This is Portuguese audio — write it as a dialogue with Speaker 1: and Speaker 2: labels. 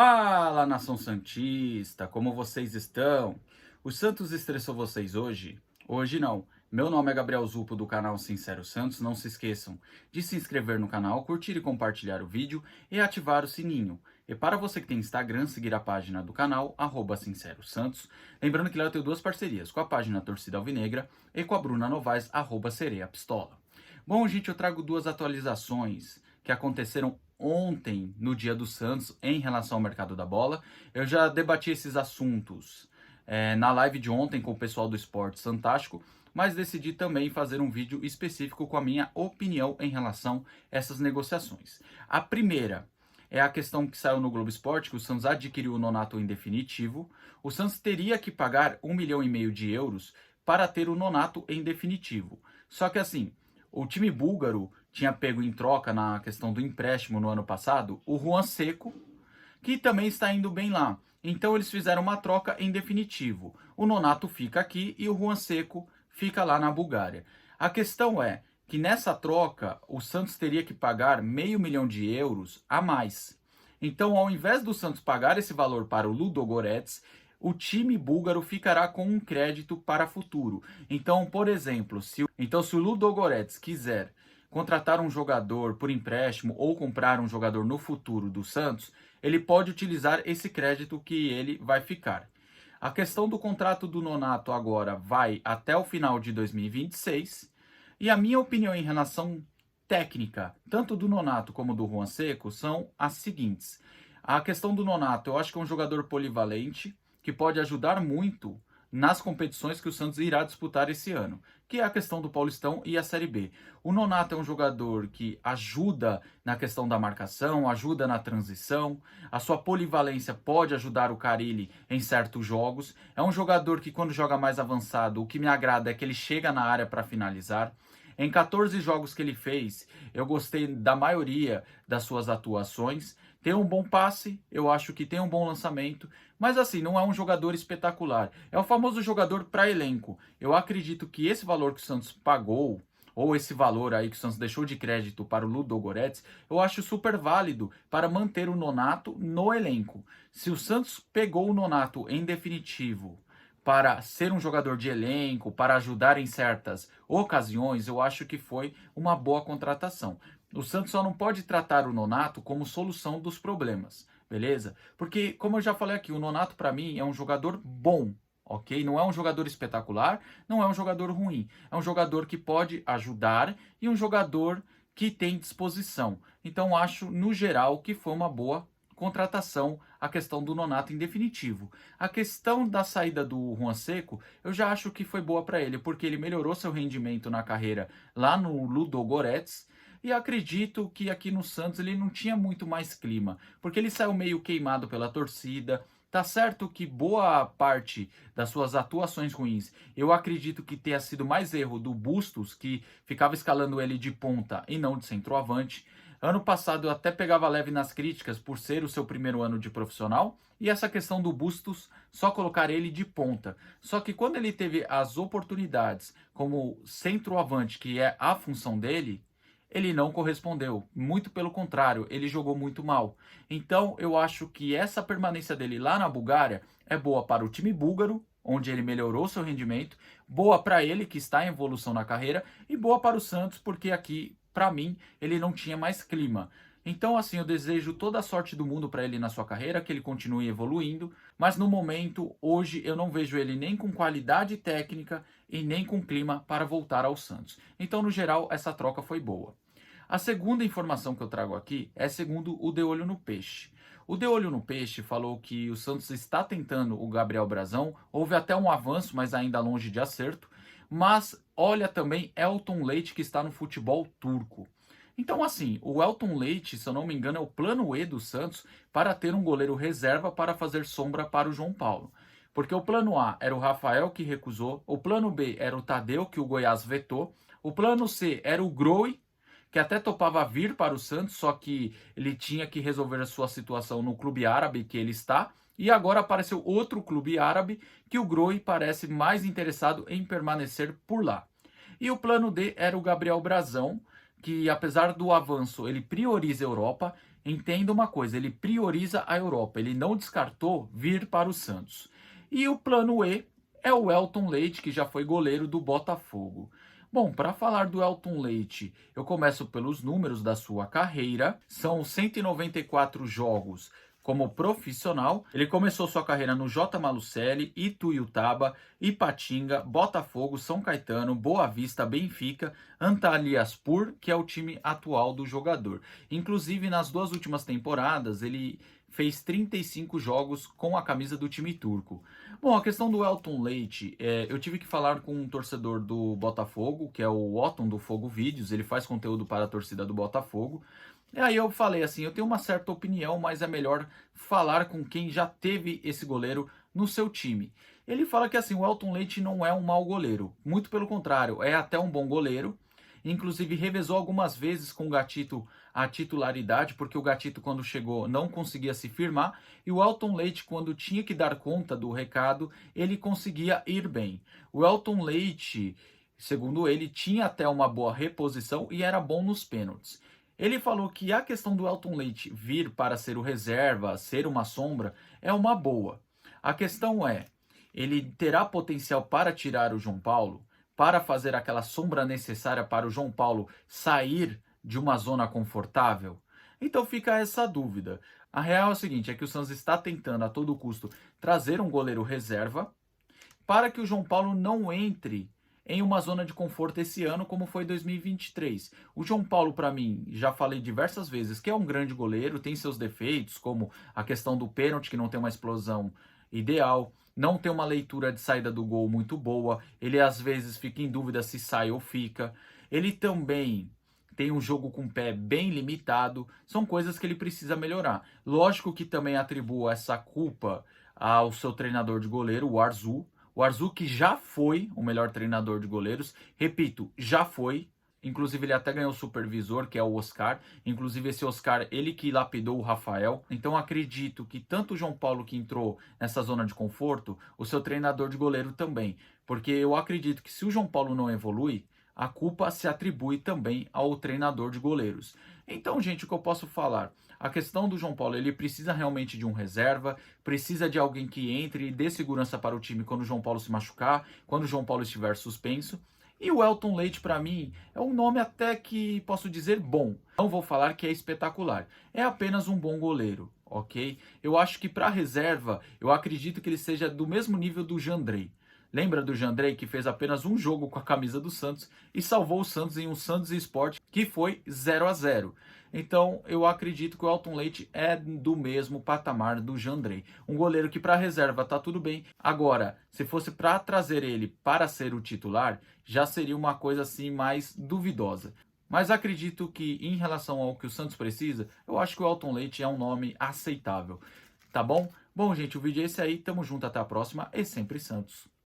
Speaker 1: Fala, nação santista, como vocês estão? O Santos estressou vocês hoje? Hoje não. Meu nome é Gabriel Zupo do canal Sincero Santos. Não se esqueçam de se inscrever no canal, curtir e compartilhar o vídeo e ativar o sininho. E para você que tem Instagram, seguir a página do canal, Sincero Santos. Lembrando que lá eu tenho duas parcerias, com a página Torcida Alvinegra e com a Bruna Novaes, Sereia Pistola. Bom, gente, eu trago duas atualizações que aconteceram ontem, no Dia do Santos, em relação ao mercado da bola. Eu já debati esses assuntos na live de ontem com o pessoal do Esporte Fantástico, mas decidi também fazer um vídeo específico com a minha opinião em relação a essas negociações. A primeira é a questão que saiu no Globo Esporte, que o Santos adquiriu o Nonato em definitivo. O Santos teria que pagar 1,5 milhão de euros para ter o Nonato em definitivo. Só que assim, o time búlgaro tinha pego em troca na questão do empréstimo no ano passado o Juan Seco, que também está indo bem lá. Então eles fizeram uma troca em definitivo. O Nonato fica aqui e o Juan Seco fica lá na Bulgária. A questão é que nessa troca o Santos teria que pagar 0,5 milhão de euros a mais. Então, ao invés do Santos pagar esse valor para o Ludogorets, o time búlgaro ficará com um crédito para futuro. Então, por exemplo, se o Ludogorets quiser contratar um jogador por empréstimo ou comprar um jogador no futuro do Santos, ele pode utilizar esse crédito que ele vai ficar. A questão do contrato do Nonato agora vai até o final de 2026, e a minha opinião em relação técnica, tanto do Nonato como do Juan Seco, são as seguintes. A questão do Nonato, eu acho que é um jogador polivalente, que pode ajudar muito nas competições que o Santos irá disputar esse ano, que é a questão do Paulistão e a Série B. O Nonato é um jogador que ajuda na questão da marcação, ajuda na transição, a sua polivalência pode ajudar o Carille em certos jogos. É um jogador que, quando joga mais avançado, o que me agrada é que ele chega na área para finalizar. Em 14 jogos que ele fez, eu gostei da maioria das suas atuações. Tem um bom passe, eu acho que tem um bom lançamento, mas assim, não é um jogador espetacular. É o famoso jogador para elenco. Eu acredito que esse valor que o Santos pagou, ou esse valor aí que o Santos deixou de crédito para o Ludogorets, eu acho super válido para manter o Nonato no elenco. Se o Santos pegou o Nonato em definitivo para ser um jogador de elenco, para ajudar em certas ocasiões, eu acho que foi uma boa contratação. O Santos só não pode tratar o Nonato como solução dos problemas, beleza? Porque, como eu já falei aqui, o Nonato para mim é um jogador bom, ok? Não é um jogador espetacular, não é um jogador ruim. É um jogador que pode ajudar e um jogador que tem disposição. Então, acho, no geral, que foi uma boa contratação a questão do Nonato em definitivo. A questão da saída do Juan Seco, eu já acho que foi boa para ele, porque ele melhorou seu rendimento na carreira lá no Ludogorets, e acredito que aqui no Santos ele não tinha muito mais clima, porque ele saiu meio queimado pela torcida. Tá certo que boa parte das suas atuações ruins, eu acredito que tenha sido mais erro do Bustos, que ficava escalando ele de ponta e não de centroavante. Ano passado eu até pegava leve nas críticas por ser o seu primeiro ano de profissional, e essa questão do Bustos, só colocar ele de ponta. Só que quando ele teve as oportunidades como centroavante, que é a função dele, ele não correspondeu. Muito pelo contrário, ele jogou muito mal. Então eu acho que essa permanência dele lá na Bulgária é boa para o time búlgaro, onde ele melhorou seu rendimento, boa para ele que está em evolução na carreira e boa para o Santos, porque aqui, para mim, ele não tinha mais clima. Então, assim, eu desejo toda a sorte do mundo para ele na sua carreira, que ele continue evoluindo, mas no momento, hoje, eu não vejo ele nem com qualidade técnica e nem com clima para voltar ao Santos. Então, no geral, essa troca foi boa. A segunda informação que eu trago aqui é segundo o De Olho no Peixe. O De Olho no Peixe falou que o Santos está tentando o Gabriel Brazão, houve até um avanço, mas ainda longe de acerto, mas olha também Elton Leite, que está no futebol turco. Então, assim, o Elton Leite, se eu não me engano, é o plano E do Santos para ter um goleiro reserva para fazer sombra para o João Paulo. Porque o plano A era o Rafael, que recusou, o plano B era o Tadeu, que o Goiás vetou, o plano C era o Groi, que até topava vir para o Santos, só que ele tinha que resolver a sua situação no clube árabe que ele está, e agora apareceu outro clube árabe que o Groi parece mais interessado em permanecer por lá. E o plano D era o Gabriel Brazão, que apesar do avanço, ele prioriza a Europa, Entenda uma coisa, ele prioriza a Europa, ele não descartou vir para o Santos. E o plano E é o Elton Leite, que já foi goleiro do Botafogo. Bom, para falar do Elton Leite, eu começo pelos números da sua carreira. São 194 jogos como profissional. Ele começou sua carreira no J. Malucelli, Ituiutaba, Ipatinga, Botafogo, São Caetano, Boa Vista, Benfica, Antalyaspor, que é o time atual do jogador. Inclusive, nas duas últimas temporadas, ele fez 35 jogos com a camisa do time turco. Bom, a questão do Elton Leite, eu tive que falar com um torcedor do Botafogo, que é o Otton do Fogo Vídeos, ele faz conteúdo para a torcida do Botafogo. E aí eu falei assim, eu tenho uma certa opinião, mas é melhor falar com quem já teve esse goleiro no seu time. Ele fala que assim, o Elton Leite não é um mau goleiro, muito pelo contrário, é até um bom goleiro. Inclusive revezou algumas vezes com o Gatito a titularidade, porque o Gatito quando chegou não conseguia se firmar, e o Elton Leite quando tinha que dar conta do recado, ele conseguia ir bem. O Elton Leite, segundo ele, tinha até uma boa reposição e era bom nos pênaltis. Ele falou que a questão do Elton Leite vir para ser o reserva, ser uma sombra, é uma boa. A questão é, ele terá potencial para tirar o João Paulo, para fazer aquela sombra necessária para o João Paulo sair de uma zona confortável? Então fica essa dúvida. A real é o seguinte, é que o Santos está tentando a todo custo trazer um goleiro reserva para que o João Paulo não entre em uma zona de conforto esse ano, como foi 2023. O João Paulo, para mim, já falei diversas vezes que é um grande goleiro, tem seus defeitos, como a questão do pênalti, que não tem uma explosão ideal, não tem uma leitura de saída do gol muito boa, ele às vezes fica em dúvida se sai ou fica. Ele também tem um jogo com o pé bem limitado, são coisas que ele precisa melhorar. Lógico que também atribuo essa culpa ao seu treinador de goleiro, o Arzu. O Arzu que já foi o melhor treinador de goleiros, repito, já foi. Inclusive ele até ganhou o supervisor, que é o Oscar. Inclusive esse Oscar, ele que lapidou o Rafael. Então acredito que tanto o João Paulo que entrou nessa zona de conforto, o seu treinador de goleiro também. Porque eu acredito que se o João Paulo não evolui, a culpa se atribui também ao treinador de goleiros. Então, gente, o que eu posso falar? A questão do João Paulo, ele precisa realmente de um reserva, precisa de alguém que entre e dê segurança para o time quando o João Paulo se machucar, quando o João Paulo estiver suspenso. E o Elton Leite, para mim, é um nome até que posso dizer bom. Não vou falar que é espetacular. É apenas um bom goleiro, ok? Eu acho que para reserva, eu acredito que ele seja do mesmo nível do Jandrei. Lembra do Jandrei que fez apenas um jogo com a camisa do Santos e salvou o Santos em um Santos Sport que foi 0-0. Então eu acredito que o Elton Leite é do mesmo patamar do Jandrei. Um goleiro que para reserva tá tudo bem. Agora, se fosse para trazer ele para ser o titular, já seria uma coisa assim mais duvidosa. Mas acredito que em relação ao que o Santos precisa, eu acho que o Elton Leite é um nome aceitável. Tá bom? Bom, gente, o vídeo é esse aí. Tamo junto, até a próxima e sempre Santos.